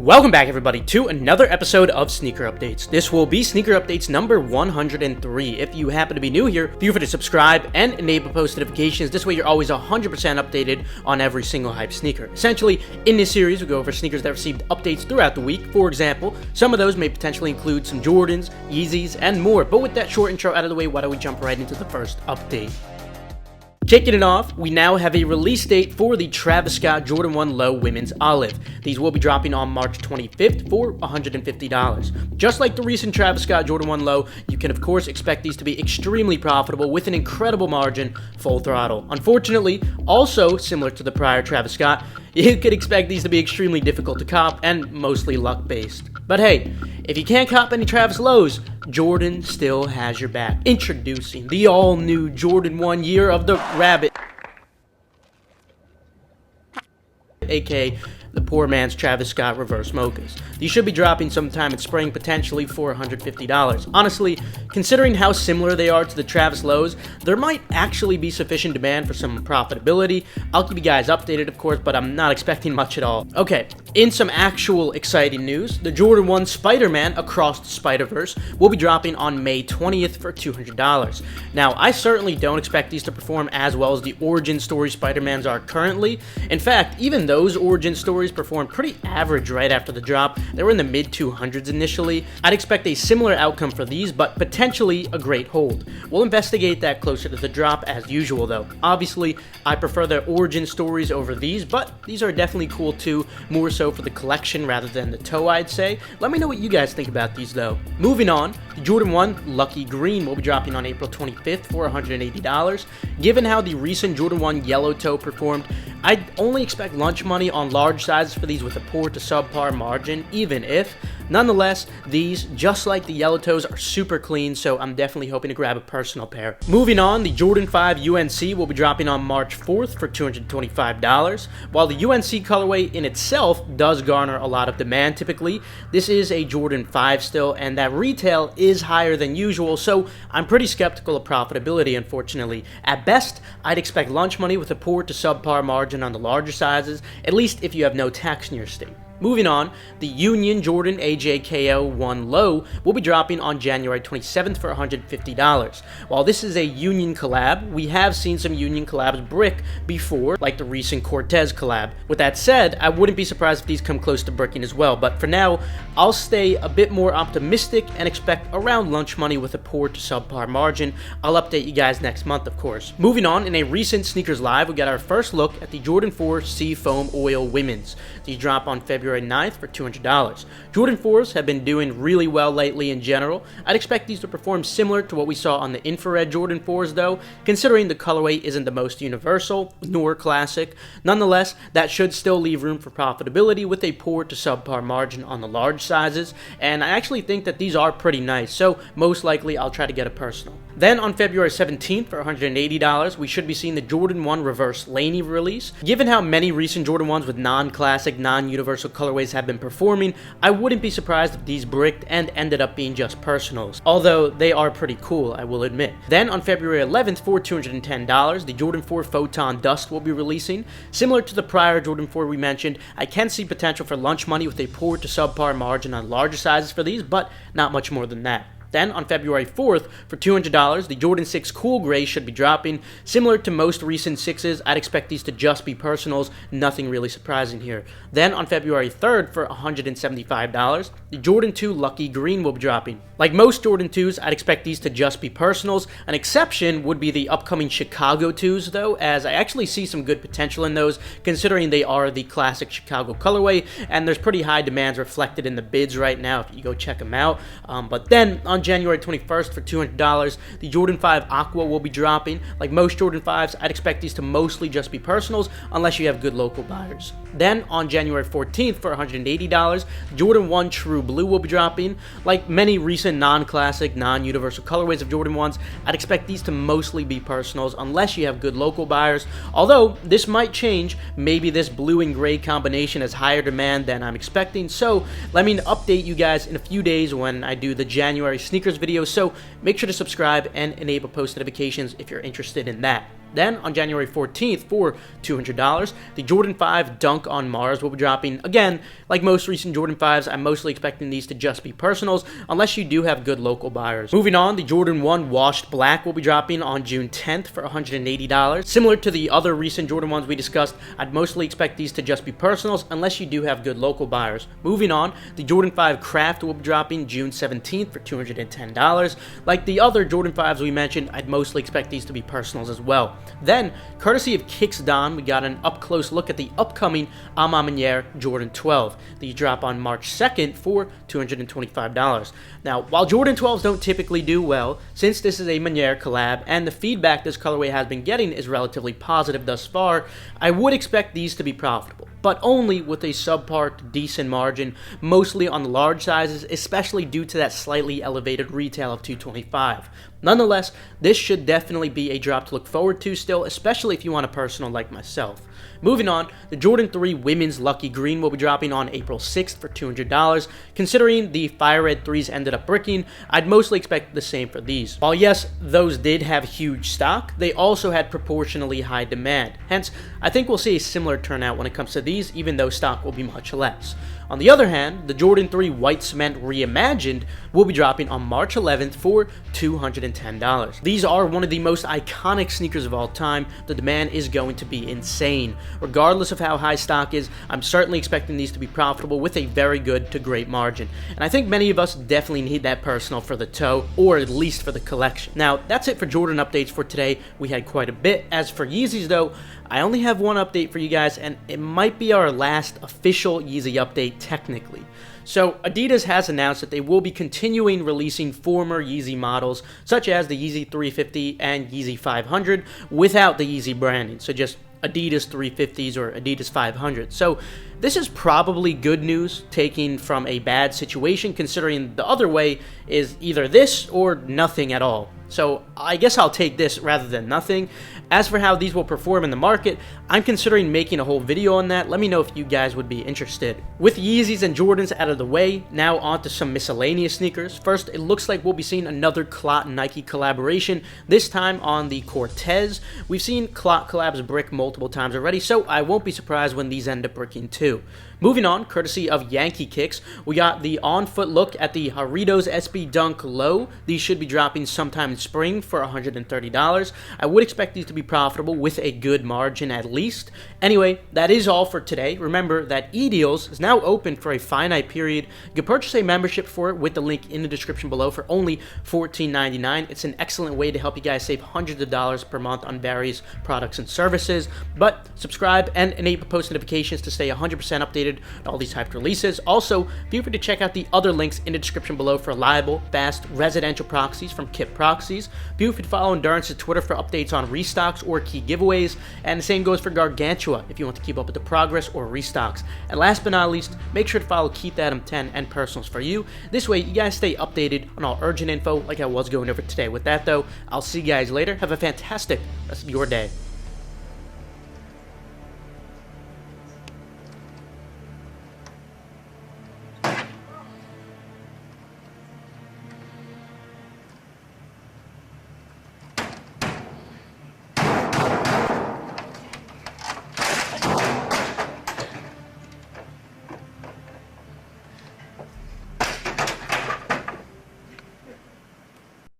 Welcome back everybody to another episode of Sneaker Updates. This will be Sneaker Updates number 103. If you happen to be new here, feel free to subscribe and enable post notifications. This way you're always 100% updated on every single hype sneaker. Essentially, in this series we go over sneakers that received updates throughout the week. For example, some of those may potentially include some Jordans, Yeezys, and more. But with that short intro out of the way, why don't we jump right into the first update. Kicking it off, we now have a release date for the Travis Scott Jordan 1 Low Women's Olive. These will be dropping on March 25th for $150. Just like the recent Travis Scott Jordan 1 Low, you can of course expect these to be extremely profitable with an incredible margin, full throttle. Unfortunately, also similar to the prior Travis Scott, you could expect these to be extremely difficult to cop and mostly luck-based. But hey, if you can't cop any Travis Lows, Jordan still has your back. Introducing the all-new Jordan 1 Year of the Rabbit, aka the poor man's Travis Scott reverse mochas. These should be dropping sometime in spring, potentially for $150. Honestly, considering how similar they are to the Travis Lows, there might actually be sufficient demand for some profitability. I'll keep you guys updated, of course, but I'm not expecting much at all. Okay, in some actual exciting news, the Jordan 1 Spider-Man Across the Spiderverse will be dropping on May 20th for $200. Now, I certainly don't expect these to perform as well as the origin story Spider-Mans are currently. In fact, even those origin stories performed pretty average right after the drop. They were in the mid 200s initially. I'd expect a similar outcome for these, but potentially a great hold. We'll investigate that closer to the drop as usual though. Obviously, I prefer the origin stories over these, but these are definitely cool too, more so for the collection rather than the toe, I'd say. Let me know what you guys think about these though. Moving on, the Jordan 1 Lucky Green will be dropping on April 25th for $180. Given how the recent Jordan 1 Yellow Toe performed, I'd only expect lunch money on large sizes for these with a poor to subpar margin, even if. Nonetheless, these, just like the Yellow Toes, are super clean, so I'm definitely hoping to grab a personal pair. Moving on, the Jordan 5 UNC will be dropping on March 4th for $225. While the UNC colorway in itself does garner a lot of demand typically, this is a Jordan 5 still, and that retail is higher than usual, so I'm pretty skeptical of profitability, unfortunately. At best, I'd expect lunch money with a poor to subpar margin on the larger sizes, at least if you have no tax in your state. Moving on, the Union Jordan AJKO 1 Low will be dropping on January 27th for $150. While this is a Union collab, we have seen some Union collabs brick before, like the recent Cortez collab. With that said, I wouldn't be surprised if these come close to bricking as well, but for now, I'll stay a bit more optimistic and expect around lunch money with a poor to subpar margin. I'll update you guys next month, of course. Moving on, in a recent Sneakers Live, we got our first look at the Jordan 4 Seafoam Oil Women's. These drop on February 9th for $200. Jordan 4s have been doing really well lately in general. I'd expect these to perform similar to what we saw on the infrared Jordan 4s though, considering the colorway isn't the most universal nor classic. Nonetheless, that should still leave room for profitability with a poor to subpar margin on the large sizes, and I actually think that these are pretty nice, so most likely I'll try to get a personal. Then on February 17th for $180, we should be seeing the Jordan 1 Reverse Laney release. Given how many recent Jordan 1s with non-classic, non-universal colorways have been performing, I wouldn't be surprised if these bricked and ended up being just personals, although they are pretty cool, I will admit. Then on February 11th for $210, the Jordan 4 Photon Dust will be releasing. Similar to the prior Jordan 4 we mentioned, I can see potential for lunch money with a poor to subpar margin on larger sizes for these, but not much more than that. Then, on February 4th, for $200, the Jordan 6 Cool Gray should be dropping. Similar to most recent 6s, I'd expect these to just be personals, nothing really surprising here. Then, on February 3rd, for $175, the Jordan 2 Lucky Green will be dropping. Like most Jordan 2s, I'd expect these to just be personals. An exception would be the upcoming Chicago 2s, though, as I actually see some good potential in those, considering they are the classic Chicago colorway, and there's pretty high demands reflected in the bids right now if you go check them out. But then, on January 21st for $200, the Jordan 5 Aqua will be dropping. Like most Jordan 5s, I'd expect these to mostly just be personals unless you have good local buyers. Then on January 14th for $180, Jordan 1 True Blue will be dropping. Like many recent non-classic, non-universal colorways of Jordan 1s, I'd expect these to mostly be personals unless you have good local buyers. Although this might change, maybe this blue and gray combination has higher demand than I'm expecting, so let me update you guys in a few days when I do the January sneakers video, so make sure to subscribe and enable post notifications if you're interested in that. Then, on January 14th, for $200, the Jordan 5 Dunk on Mars will be dropping. Again, like most recent Jordan 5s, I'm mostly expecting these to just be personals, unless you do have good local buyers. Moving on, the Jordan 1 Washed Black will be dropping on June 10th for $180. Similar to the other recent Jordan 1s we discussed, I'd mostly expect these to just be personals, unless you do have good local buyers. Moving on, the Jordan 5 Craft will be dropping June 17th for $210. Like the other Jordan 5s we mentioned, I'd mostly expect these to be personals as well. Then, courtesy of Kicks Don, we got an up-close look at the upcoming A Ma Maniére Jordan 12. These drop on March 2nd for $225. Now, while Jordan 12s don't typically do well, since this is a Maniére collab and the feedback this colorway has been getting is relatively positive thus far, I would expect these to be profitable, but only with a subpar to decent margin, mostly on the large sizes, especially due to that slightly elevated retail of $225. Nonetheless, this should definitely be a drop to look forward to still, especially if you want a personal like myself. Moving on, the Jordan 3 Women's Lucky Green will be dropping on April 6th for $200. Considering the Fire Red 3s ended up bricking, I'd mostly expect the same for these. While yes, those did have huge stock, they also had proportionally high demand. Hence, I think we'll see a similar turnout when it comes to these, even though stock will be much less. On the other hand, the Jordan 3 White Cement Reimagined will be dropping on March 11th for $210. These are one of the most iconic sneakers of all time. The demand is going to be insane. Regardless of how high stock is, I'm certainly expecting these to be profitable with a very good to great margin. And I think many of us definitely need that personal for the toe, or at least for the collection. Now, that's it for Jordan updates for today. We had quite a bit. As for Yeezys though, I only have one update for you guys, and it might be our last official Yeezy update technically. So Adidas has announced that they will be continuing releasing former Yeezy models, such as the Yeezy 350 and Yeezy 500, without the Yeezy branding, so just Adidas 350s or Adidas 500s. So this is probably good news taken from a bad situation, considering the other way is either this or nothing at all. So I guess I'll take this rather than nothing. As for how these will perform in the market, I'm considering making a whole video on that. Let me know if you guys would be interested. With Yeezys and Jordans out of the way, now on to some miscellaneous sneakers. First, it looks like we'll be seeing another Clot Nike collaboration, this time on the Cortez. We've seen Clot collabs brick multiple times already, so I won't be surprised when these end up bricking too. Moving on, courtesy of Yankee Kicks, we got the on-foot look at the Jarritos SB Dunk Low. These should be dropping sometime in spring for $130. I would expect these to be profitable with a good margin at least. Anyway, that is all for today. Remember that eDeals is now open for a finite period. You can purchase a membership for it with the link in the description below for only $14.99. It's an excellent way to help you guys save hundreds of dollars per month on various products and services. But subscribe and enable post notifications to stay 100% updated all these typed releases. Also, feel free to check out the other links in the description below for reliable, fast, residential proxies from Kip Proxies. Feel free to follow Endurance's Twitter for updates on restocks or key giveaways, and the same goes for Gargantua if you want to keep up with the progress or restocks. And last but not least, make sure to follow Keith Adam 10 and Personals for You. This way, you guys stay updated on all urgent info like I was going over today. With that though, I'll see you guys later. Have a fantastic rest of your day.